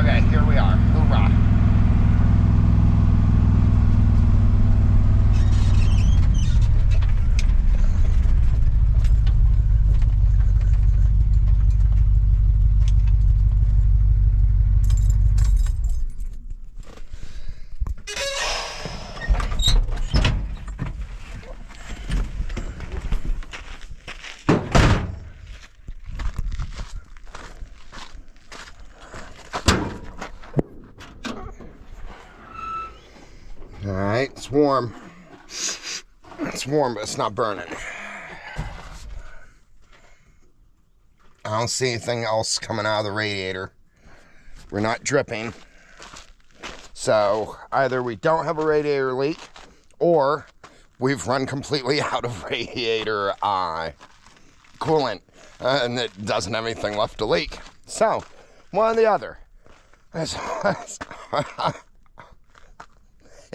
Okay, here we are. Hoorah. Alright, it's warm. It's warm, but it's not burning. I don't see anything else coming out of the radiator. We're not dripping. So either we don't have a radiator leak or we've run completely out of radiator coolant and it doesn't have anything left to leak. So, one or the other.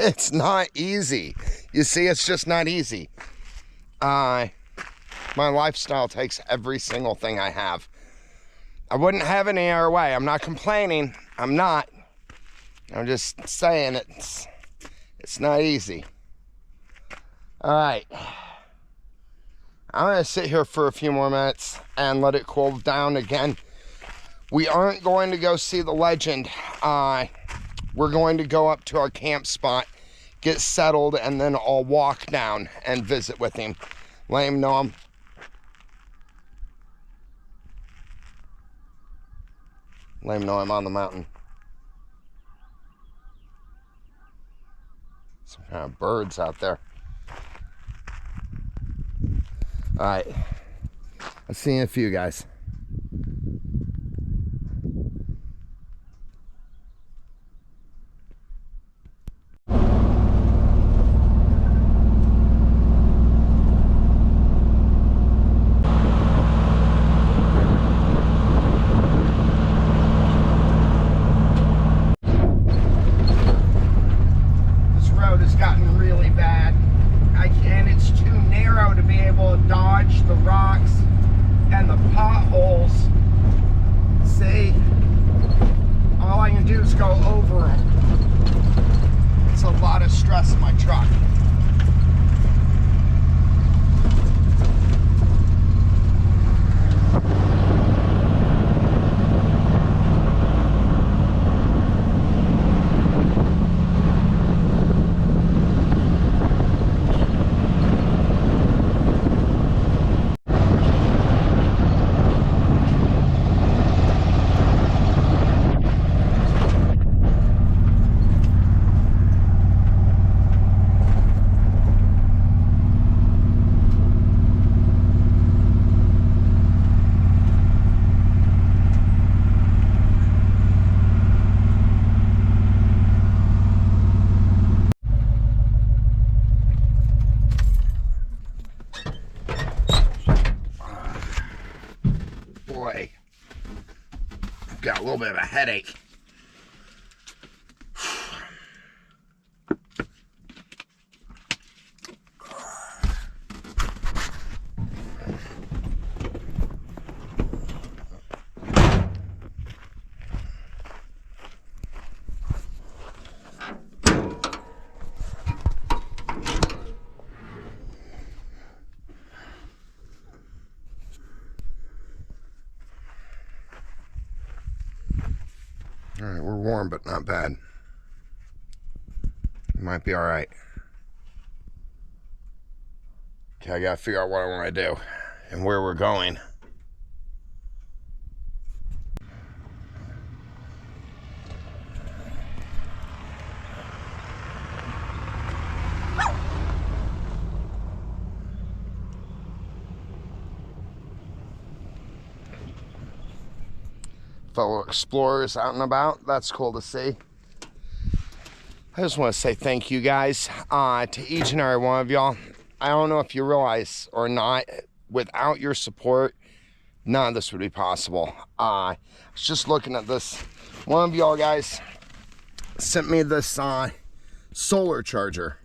It's not easy. You see, it's just not easy. My lifestyle takes every single thing I have. I wouldn't have it any other way. I'm not complaining. I'm not. I'm just saying it's not easy. All right. I'm going to sit here for a few more minutes and let it cool down again. We aren't going to go see the legend. We're going to go up to our camp spot, get settled, and then I'll walk down and visit with him. Let him know I'm... Let him know I'm on the mountain. Some kind of birds out there. All right. I'll see you in a few, guys. The rocks and the potholes. See, all I can do is go over them. It's a lot of stress in my truck. Boy, I've got a little bit of a headache. All right, we're warm, but not bad. Might be all right. Okay, I gotta figure out what I want to do and where we're going. Fellow explorers out and about. That's cool to see. I just want to say thank you guys to each and every one of y'all. I don't know if you realize or not, without your support, none of this would be possible. I was just looking at this. One of y'all guys sent me this solar charger,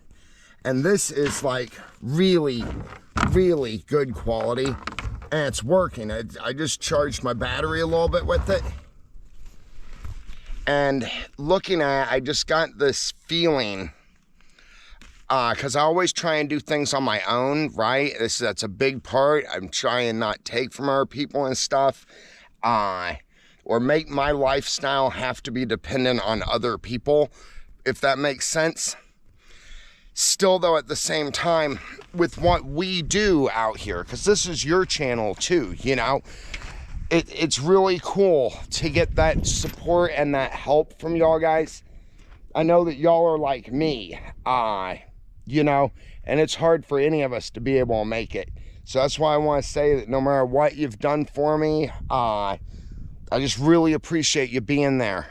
and this is like really good quality, and it's working. I just charged my battery a little bit with it. And looking at it, I just got this feeling, because I always try and do things on my own, right? That's a big part. I'm trying not take from other people and stuff, or make my lifestyle have to be dependent on other people, if that makes sense. Still, though, at the same time, with what we do out here, because this is your channel too, you know, it's really cool to get that support and that help from y'all guys. I know that y'all are like me, you know, and it's hard for any of us to be able to make it. So that's why I want to say that no matter what you've done for me, I just really appreciate you being there.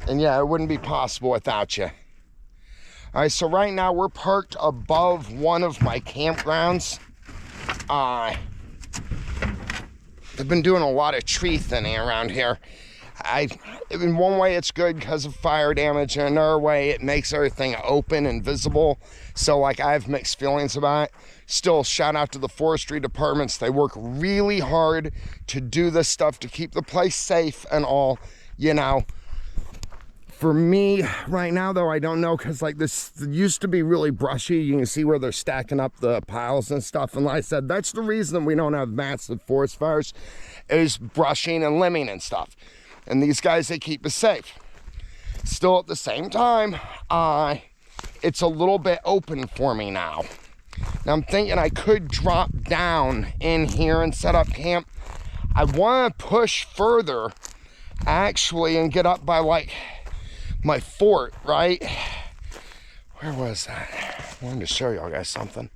And yeah, it wouldn't be possible without you. All right, so right now we're parked above one of my campgrounds. I've been doing a lot of tree thinning around here. In one way it's good because of fire damage, and another way it makes everything open and visible. So like, I have mixed feelings about it. Still, shout out to the forestry departments. They work really hard to do this stuff to keep the place safe and all, you know. For me right now though, I don't know, because like this used to be really brushy. You can see where they're stacking up the piles and stuff, and like I said, that's the reason we don't have massive forest fires, is brushing and limbing and stuff. And these guys, they keep us safe. Still, at the same time, it's a little bit open for me now. Now I'm thinking I could drop down in here and set up camp. I want to push further actually and get up by like my fort, right? Where was that? I wanted to show y'all guys something.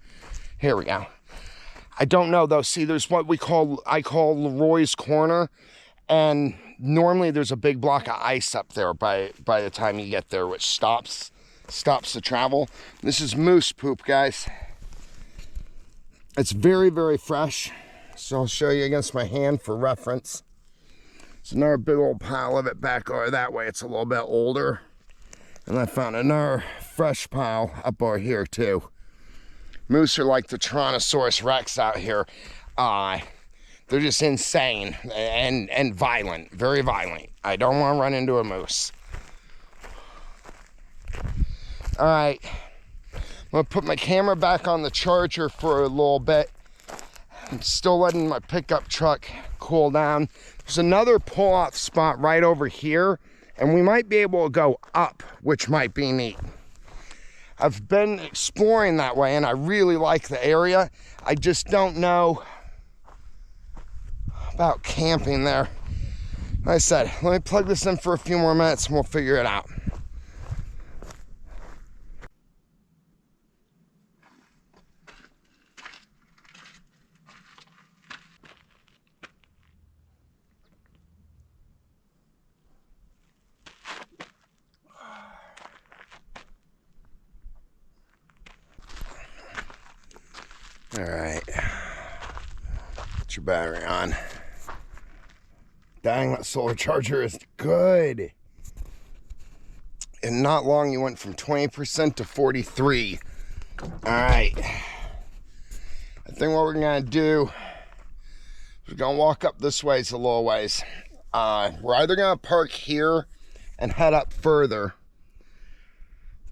Here we go. I don't know though. See, there's what I call Leroy's Corner, and normally there's a big block of ice up there by the time you get there, which stops the travel. This is moose poop, guys. It's very, very fresh. So I'll show you against my hand for reference. There's another big old pile of it back over that way. It's a little bit older. And I found another fresh pile up over here too. Moose are like the Tyrannosaurus Rex out here. They're just insane and violent, very violent. I don't want to run into a moose. All right, I'm gonna put my camera back on the charger for a little bit. I'm still letting my pickup truck cool down. There's another pull-off spot right over here, and we might be able to go up, which might be neat. I've been exploring that way, and I really like the area. I just don't know about camping there. Like I said, let me plug this in for a few more minutes, and we'll figure it out. All right, put your battery on. Dang, that solar charger is good. In not long, you went from 20% to 43. All right, I think what we're gonna do, we're gonna walk up this ways a little ways. We're either gonna park here and head up further,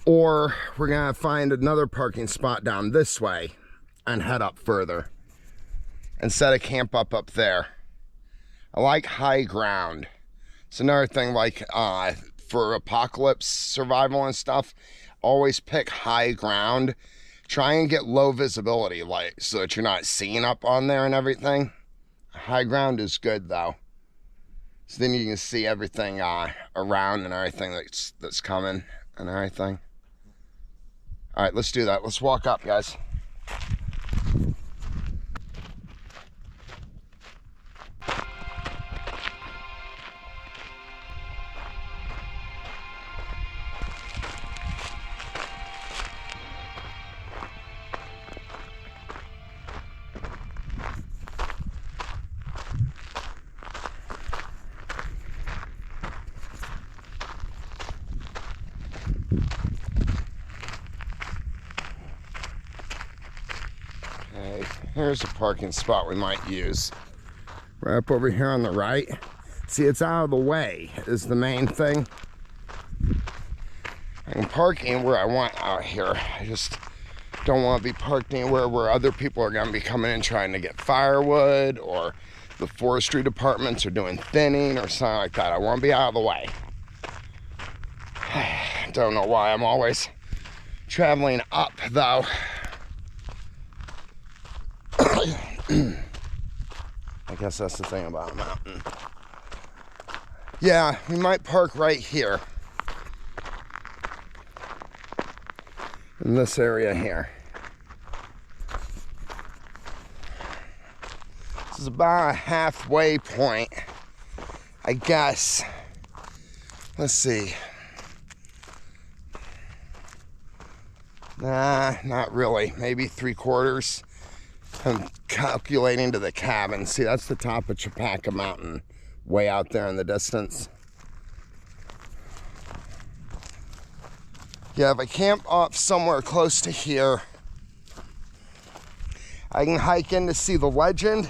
or we're gonna find another parking spot down this way and head up further and set a camp up there. I like high ground. It's another thing, like for apocalypse survival and stuff, always pick high ground. Try and get low visibility, like, so that you're not seeing up on there and everything. High ground is good though, so then you can see everything around and everything that's coming and everything. All right, let's do that. Let's walk up, guys. Okay, here's a parking spot we might use. Right up over here on the right. See, it's out of the way is the main thing. I can park anywhere I want out here. I just don't want to be parked anywhere where other people are going to be coming in trying to get firewood, or the forestry departments are doing thinning or something like that. I want to be out of the way. Don't know why I'm always traveling up though. I guess that's the thing about a mountain. Yeah, we might park right here. In this area here. This is about a halfway point, I guess. Let's see. Nah, not really. Maybe 3/4. I'm calculating to the cabin. See, that's the top of Chopaka Mountain, way out there in the distance. Yeah, if I camp off somewhere close to here, I can hike in to see the legend.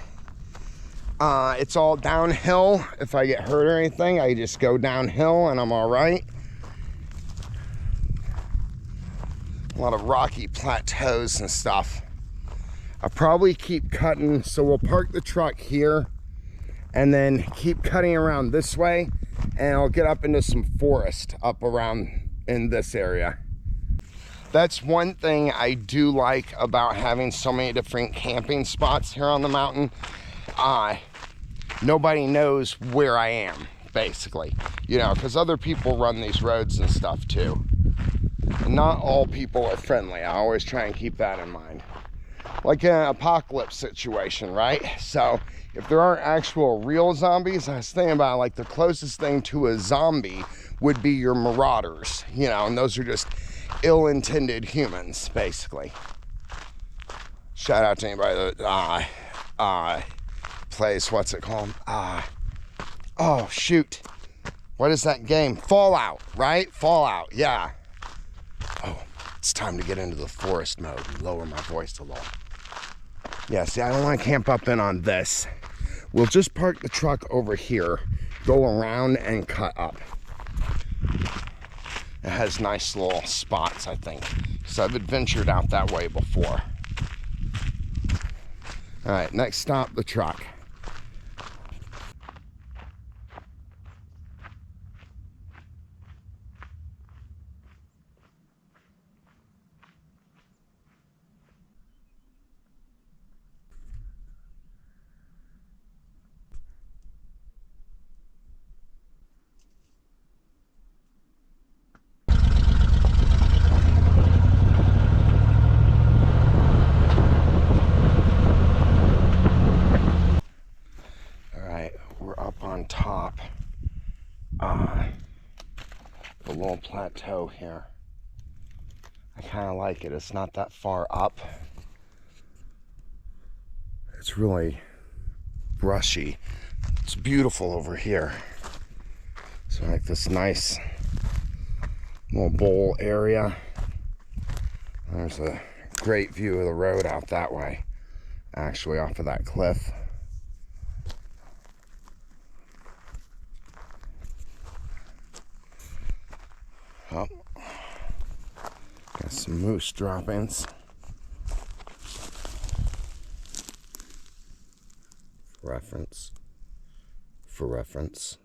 It's all downhill. If I get hurt or anything, I just go downhill and I'm all right. A lot of rocky plateaus and stuff. I'll probably keep cutting, so we'll park the truck here and then keep cutting around this way, and I'll get up into some forest up around in this area. That's one thing I do like about having so many different camping spots here on the mountain. Nobody knows where I am, basically, you know, because other people run these roads and stuff too. And not all people are friendly. I always try and keep that in mind. Like in an apocalypse situation, right? So if there aren't actual real zombies, I was thinking about, like, the closest thing to a zombie would be your marauders, you know, and those are just ill-intended humans, basically. Shout out to anybody that plays, what's it called? Oh shoot, what is that game? Fallout, right? Fallout, yeah. Oh, it's time to get into the forest mode and lower my voice a little. Yeah, see, I don't want to camp up in on this. We'll just park the truck over here, go around and cut up. It has nice little spots, I think, because I've adventured out that way before. All right, next stop, the truck. Top the little plateau here. I kind of like it. It's not that far up. It's really brushy. It's beautiful over here. So like this nice little bowl area. There's a great view of the road out that way, actually, off of that cliff. Oh, got some moose droppings. For reference.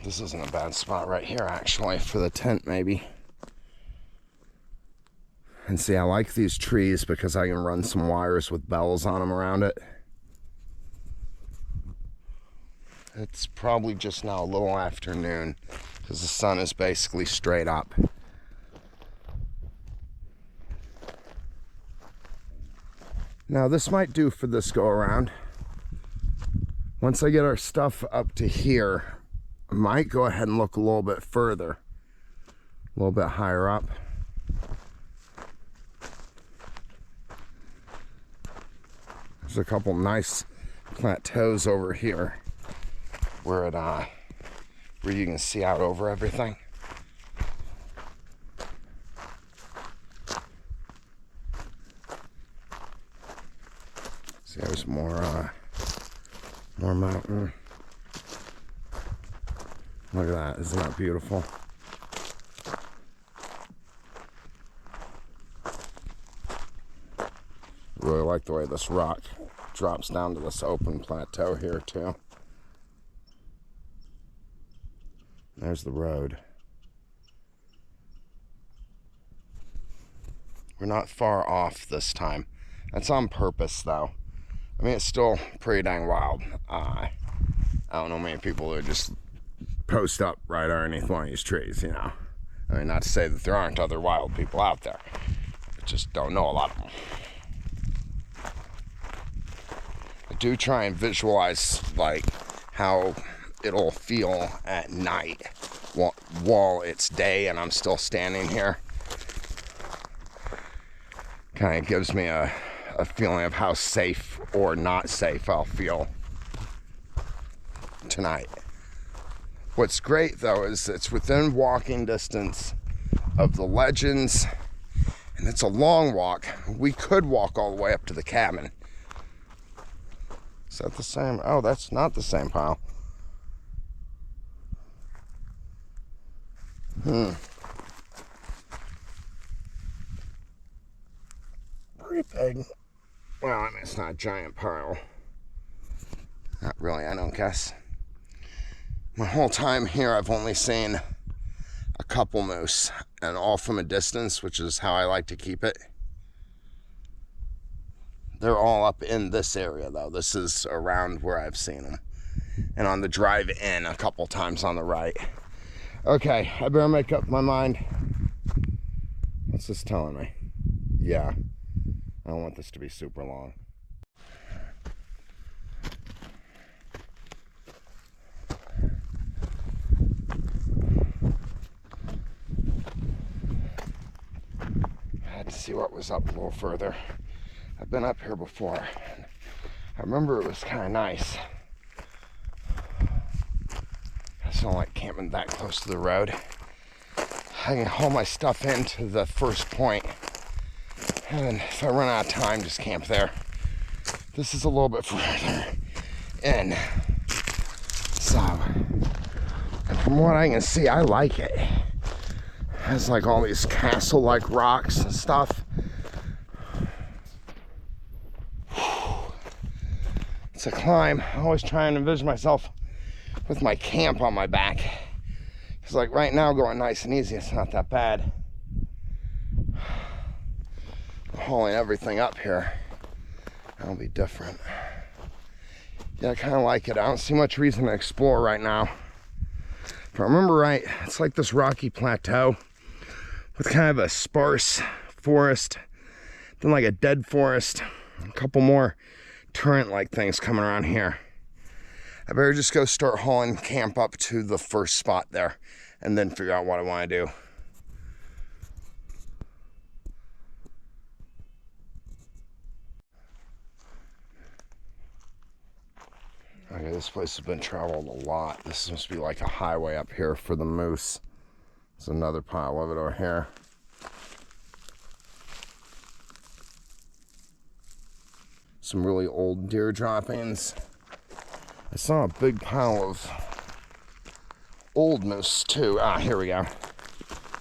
This isn't a bad spot right here, actually, for the tent, maybe. And see, I like these trees because I can run some wires with bells on them around it. It's probably just now a little afternoon because the sun is basically straight up. Now this might do for this go around. Once I get our stuff up to here, I might go ahead and look a little bit further, a little bit higher up. There's a couple nice plateaus over here where you can see out over everything. See, there's more mountain. Look at that, isn't that beautiful? Really like the way this rock drops down to this open plateau here too. There's the road. We're not far off this time. That's on purpose though. I mean, it's still pretty dang wild. I don't know many people who just post up right underneath one of these trees, you know. I mean, not to say that there aren't other wild people out there. I just don't know a lot of them. I do try and visualize like how it'll feel at night while it's day and I'm still standing here. Kind of gives me a feeling of how safe or not safe I'll feel tonight. What's great though is it's within walking distance of the legends, and it's a long walk. We could walk all the way up to the cabin. Is that the same? Oh, that's not the same pile. Pretty big. Well, I mean, it's not a giant pile. Not really, I don't guess. My whole time here, I've only seen a couple moose, and all from a distance, which is how I like to keep it. They're all up in this area, though. This is around where I've seen them. And on the drive in, a couple times on the right. Okay, I better make up my mind. What's this telling me? Yeah, I don't want this to be super long. I had to see what was up a little further. I've been up here before. I remember it was kind of nice. I just don't like camping that close to the road. I can haul my stuff into the first point, and then if I run out of time, just camp there. This is a little bit further in. So, and from what I can see, I like it. It has like all these castle-like rocks and stuff. It's a climb. I always try and envision myself with my camp on my back. Because like right now, going nice and easy, it's not that bad. Hauling everything up here, that'll be different. Yeah, I kind of like it. I don't see much reason to explore right now. If I remember right, it's like this rocky plateau with kind of a sparse forest, then like a dead forest, a couple more turret-like things coming around here. I better just go start hauling camp up to the first spot there and then figure out what I want to do. Okay, this place has been traveled a lot. This must be like a highway up here for the moose. There's another pile of it over here. Some really old deer droppings. I saw a big pile of old moose too. Ah, here we go.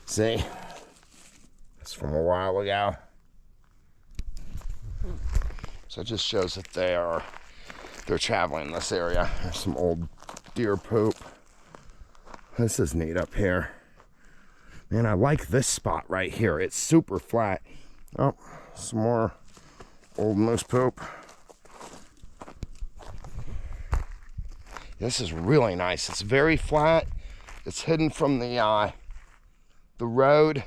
See? It's from a while ago. So it just shows that they're traveling in this area. There's some old deer poop. This is neat up here. Man, I like this spot right here. It's super flat. Oh, some more old moose poop. This is really nice. It's very flat. It's hidden from the road.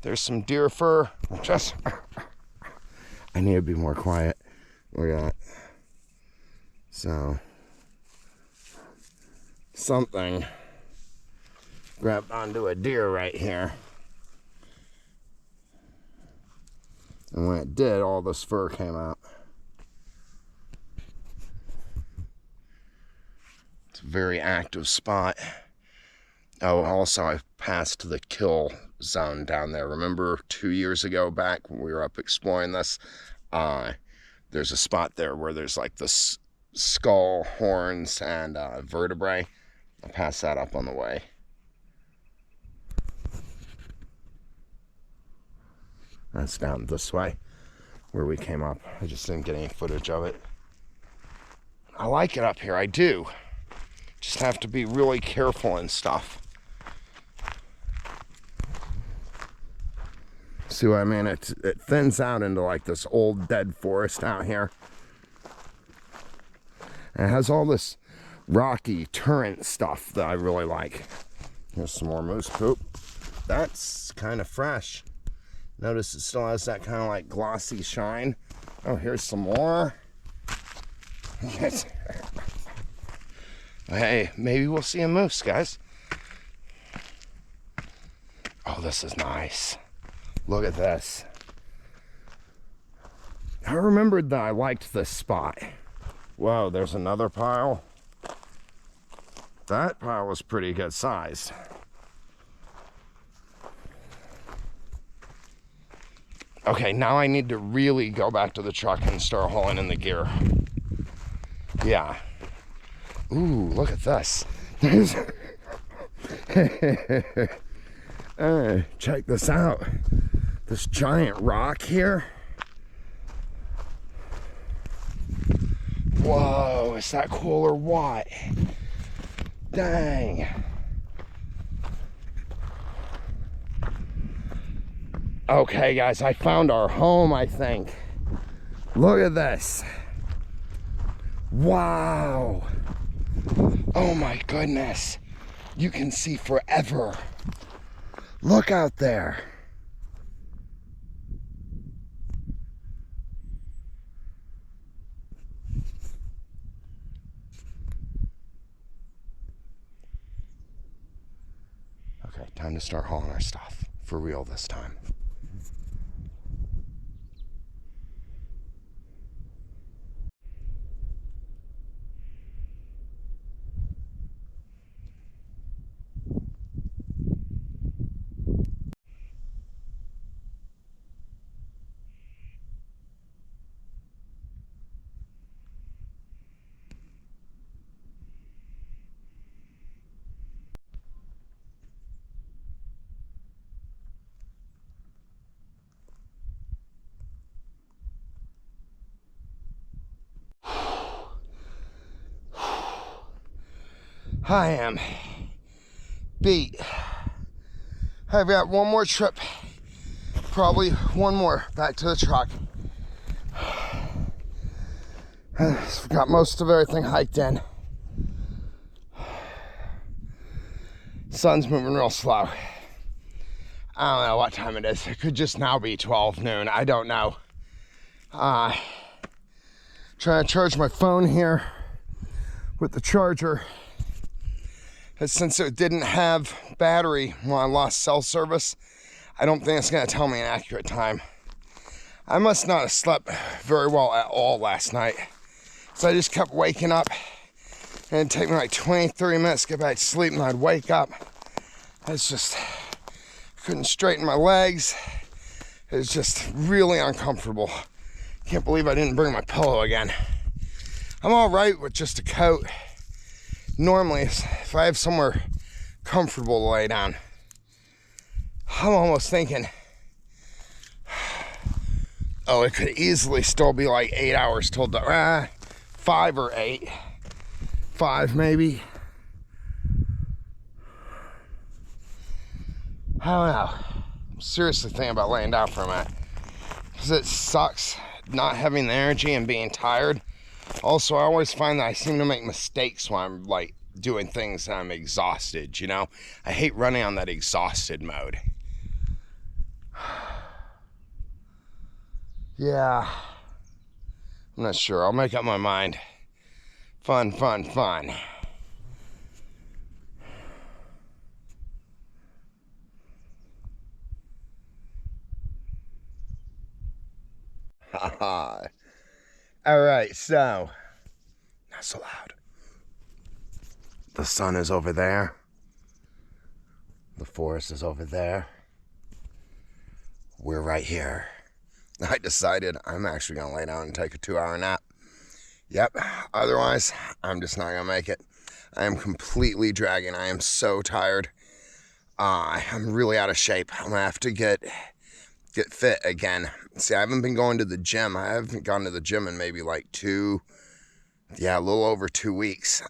There's some deer fur. Just, I need to be more quiet. Look at that. So, something grabbed onto a deer right here. And when it did, all this fur came out. It's a very active spot. Oh, also I passed the kill zone down there. Remember 2 years ago back when we were up exploring this? there's a spot there where there's like the skull, horns, and vertebrae. I'll pass that up on the way. That's down this way where we came up. I just didn't get any footage of it. I like it up here, I do. Just have to be really careful and stuff. See what I mean? It thins out into like this old dead forest out here. And it has all this rocky turrent stuff that I really like. Here's some more moose poop. That's kind of fresh. Notice it still has that kind of like glossy shine. Oh, here's some more. Hey, maybe we'll see a moose, guys. Oh, this is nice. Look at this. I remembered that I liked this spot. Whoa, there's another pile. That pile was pretty good size. Okay, now I need to really go back to the truck and start hauling in the gear. Yeah. Ooh, look at this. Check this out. This giant rock here. Whoa, is that cool or what? Dang. Okay, guys, I found our home, I think. Look at this. Wow. Oh my goodness. You can see forever. Look out there. Okay, time to start hauling our stuff. For real this time. I am beat. I've got one more trip, probably one more back to the truck. I've got most of everything hiked in. Sun's moving real slow. I don't know what time it is. It could just now be 12 noon. I don't know. Trying to charge my phone here with the charger. But since it didn't have battery when I lost cell service, I don't think it's going to tell me an accurate time. I must not have slept very well at all last night. So I just kept waking up, and it'd take me like 20, 30 minutes to get back to sleep, and I'd wake up. It's just, I couldn't straighten my legs. It was just really uncomfortable. Can't believe I didn't bring my pillow again. I'm all right with just a coat. Normally, if I have somewhere comfortable to lay down, I'm almost thinking, oh, it could easily still be like 8 hours till 5 or 8. 5 maybe. I don't know. I'm seriously thinking about laying down for a minute. Because it sucks not having the energy and being tired. Also, I always find that I seem to make mistakes when I'm like doing things and I'm exhausted, you know? I hate running on that exhausted mode. Yeah. I'm not sure. I'll make up my mind. Fun, fun, fun. Haha. All right, so, not so loud. The sun is over there. The forest is over there. We're right here I decided I'm actually going to lay down and take a 2-hour nap. Yep, otherwise, I'm just not going to make it. I am completely dragging. I am so tired. I'm really out of shape. I'm going to have to get fit again. See, I haven't been going to the gym. I haven't gone to the gym in maybe like a little over 2 weeks.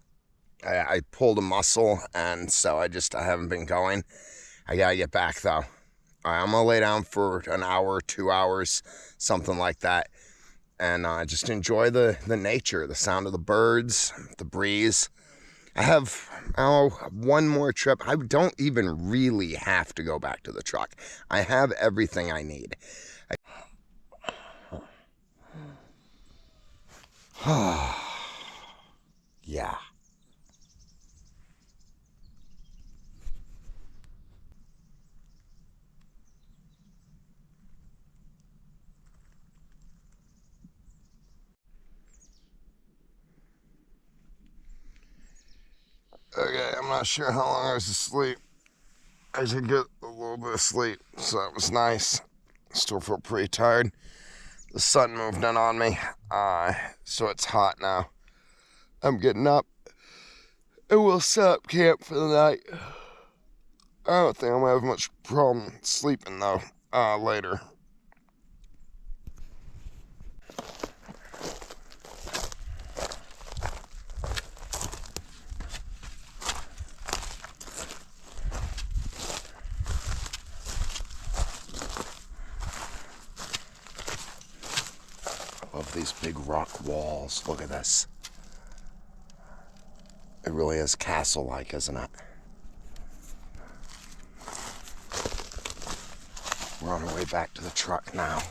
I pulled a muscle, and so I haven't been going. I got to get back, though. All right, I'm going to lay down for an hour, 2 hours, something like that. And just enjoy the nature, the sound of the birds, the breeze. I have one more trip. I don't even really have to go back to the truck. I have everything I need. Yeah. Okay, I'm not sure how long I was asleep. I did get a little bit of sleep, so it was nice. Still feel pretty tired. The sun moved in on me, so it's hot now. I'm getting up, and we'll set up camp for the night. I don't think I'm gonna have much problem sleeping though, later. Love these big rock walls. Look at this. It really is castle-like, isn't it? We're on our way back to the truck now.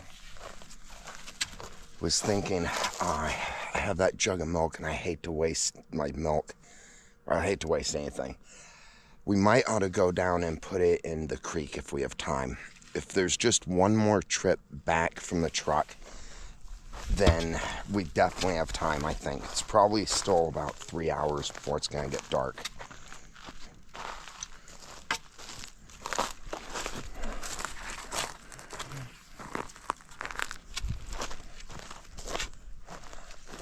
Was thinking, I have that jug of milk and I hate to waste my milk. Or I hate to waste anything. We might ought to go down and put it in the creek if we have time. If there's just one more trip back from the truck, then we definitely have time, I think. It's probably still about 3 hours before it's going to get dark.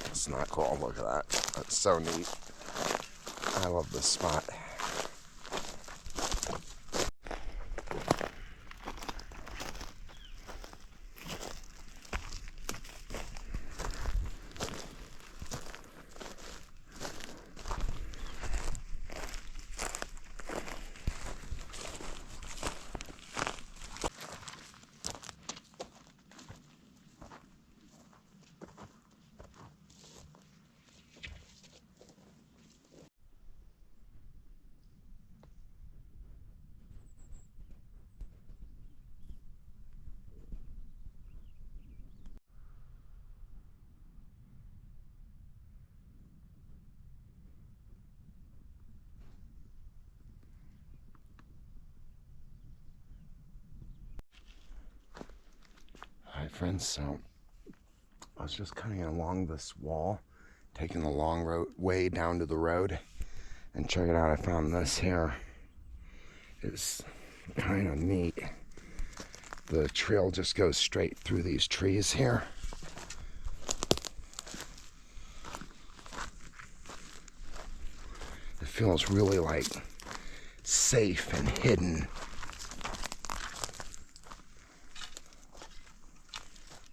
It's not cool. Look at that. That's so neat. I love this spot. Hi friends, so I was just cutting along this wall, taking the long way down to the road, and check it out, I found this here. It's kind of neat. The trail just goes straight through these trees here. It feels really like safe and hidden.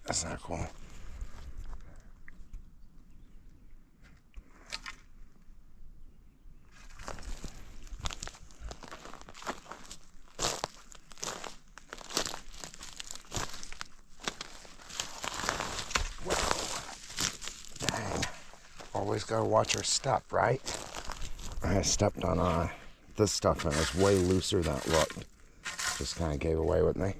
That's not cool. Dang. Always gotta watch our step, right? I stepped on this stuff and it was way looser than it looked. Just kind of gave away with me.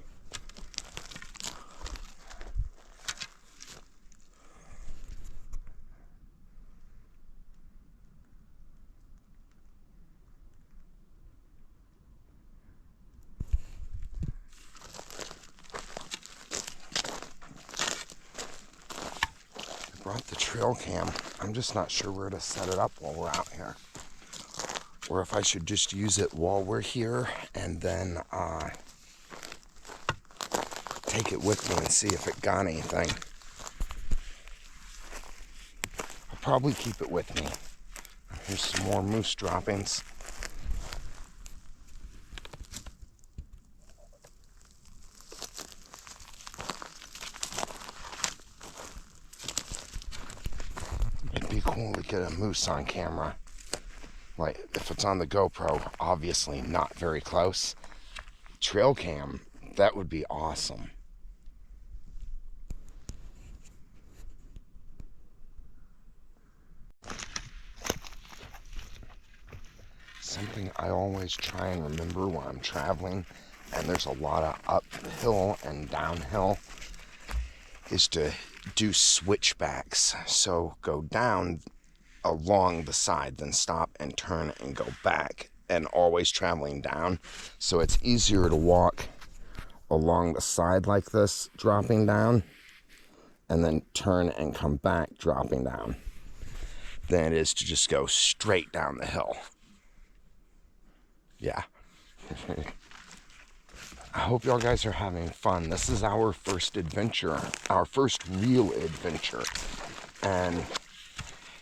Brought the trail cam. I'm just not sure where to set it up while we're out here. Or if I should just use it while we're here and then take it with me and see if it got anything. I'll probably keep it with me. Here's some more moose droppings. It'd be cool to get a moose on camera. Like, if it's on the GoPro, obviously not very close. Trail cam, that would be awesome. Something I always try and remember when I'm traveling, and there's a lot of uphill and downhill, is to do switchbacks. So go down along the side, then stop and turn and go back, and always traveling down. So it's easier to walk along the side like this, dropping down, and then turn and come back, dropping down, than it is to just go straight down the hill. Yeah. I hope y'all guys are having fun. This is our first adventure, our first real adventure. And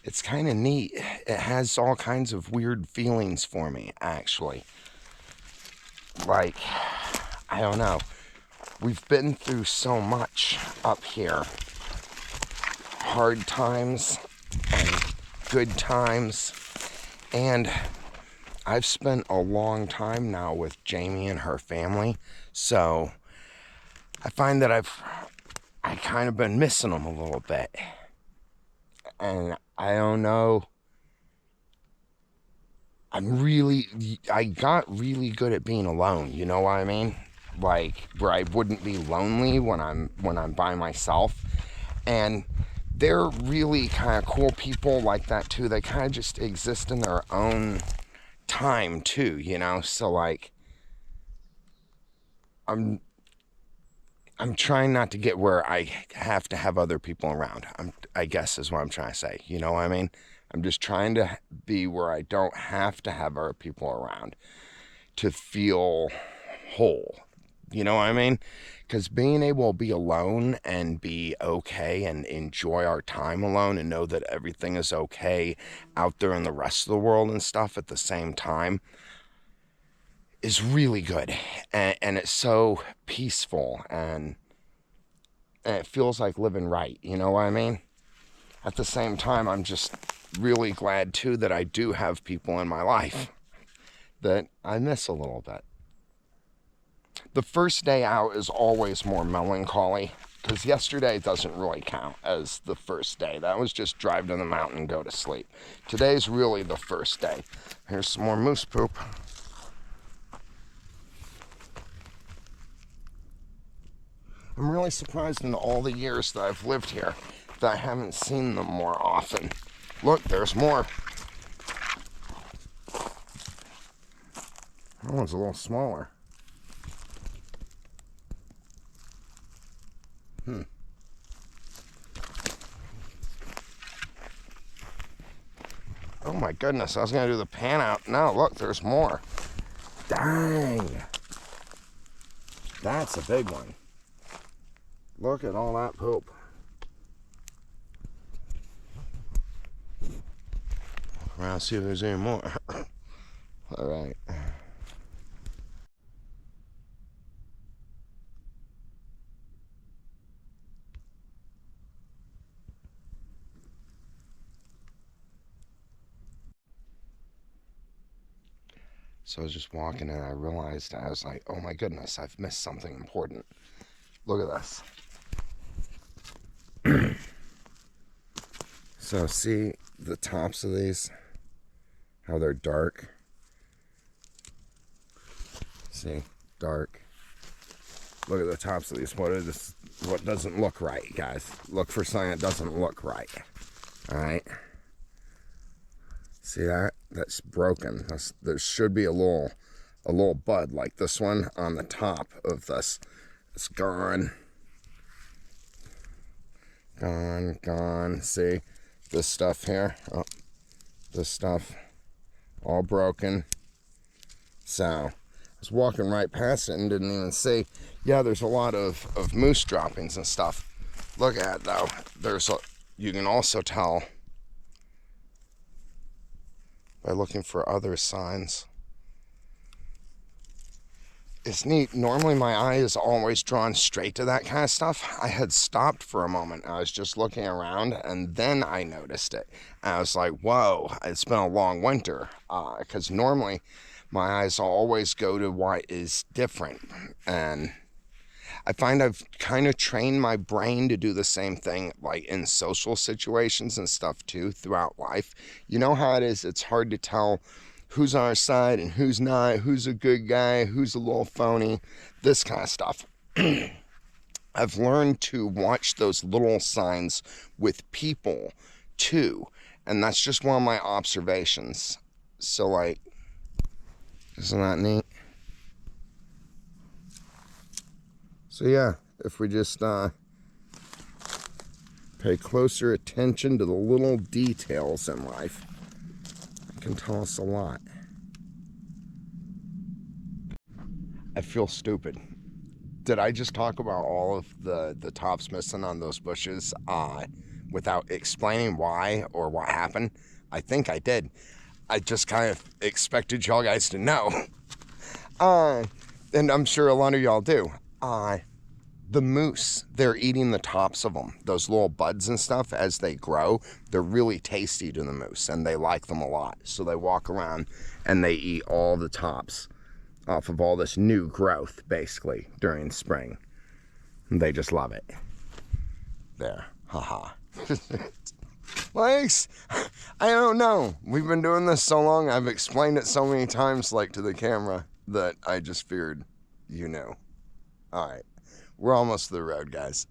it's kind of neat. It has all kinds of weird feelings for me, actually. Like, I don't know. We've been through so much up here. Hard times and good times. And I've spent a long time now with Jamie and her family, so I find that I kind of been missing them a little bit. And I don't know, I got really good at being alone, you know what I mean? Like, where I wouldn't be lonely when I'm by myself. And they're really kind of cool people like that too. They kind of just exist in their own time too, you know. So like, I'm trying not to get where I have to have other people around. I guess is what I'm trying to say, you know what I mean? I'm just trying to be where I don't have to have other people around to feel whole, you know what I mean? Because being able to be alone and be okay and enjoy our time alone and know that everything is okay out there in the rest of the world and stuff at the same time is really good. And it's so peaceful, and it feels like living right, you know what I mean? At the same time, I'm just really glad too that I do have people in my life that I miss a little bit. The first day out is always more melancholy, because yesterday doesn't really count as the first day. That was just drive to the mountain and go to sleep. Today's really the first day. Here's some more moose poop. I'm really surprised in all the years that I've lived here that I haven't seen them more often. Look, there's more. That one's a little smaller. Oh my goodness, I was gonna do the pan out. No, look, there's more. Dang. That's a big one. Look at all that poop. Look around, see if there's any more. All right. So I was just walking and I realized, I was like, oh my goodness, I've missed something important. Look at this. So see the tops of these, how they're dark. See, dark. Look at the tops of these. What doesn't look right, guys? Look for something that doesn't look right. All right. See that? That's broken. There should be a little bud like this one on the top of this. It's gone. Gone. See this stuff here? Oh, this stuff all broken. So I was walking right past it and didn't even see. Yeah, there's a lot of moose droppings and stuff. Look at it though. You can also tell by looking for other signs. It's neat. Normally my eye is always drawn straight to that kind of stuff. I had stopped for a moment. I was just looking around and then I noticed it. I was like, whoa, it's been a long winter. Because normally my eyes always go to what is different. And I find I've kind of trained my brain to do the same thing, like in social situations and stuff too, throughout life. You know how it is? It's hard to tell who's on our side and who's not, who's a good guy, who's a little phony, this kind of stuff. I've learned to watch those little signs with people too, and that's just one of my observations. So like, isn't that neat? So yeah, if we just pay closer attention to the little details in life, can tell us a lot. I feel stupid. Did I just talk about all of the tops missing on those bushes without explaining why or what happened? I think I did. I just kind of expected y'all guys to know. And I'm sure a lot of y'all do. The moose, they're eating the tops of them. Those little buds and stuff, as they grow, they're really tasty to the moose, and they like them a lot. So they walk around and they eat all the tops off of all this new growth, basically, during spring. And they just love it. There, haha. Thanks. I don't know. We've been doing this so long, I've explained it so many times, like to the camera, that I just feared you knew. All right. We're almost to the road, guys.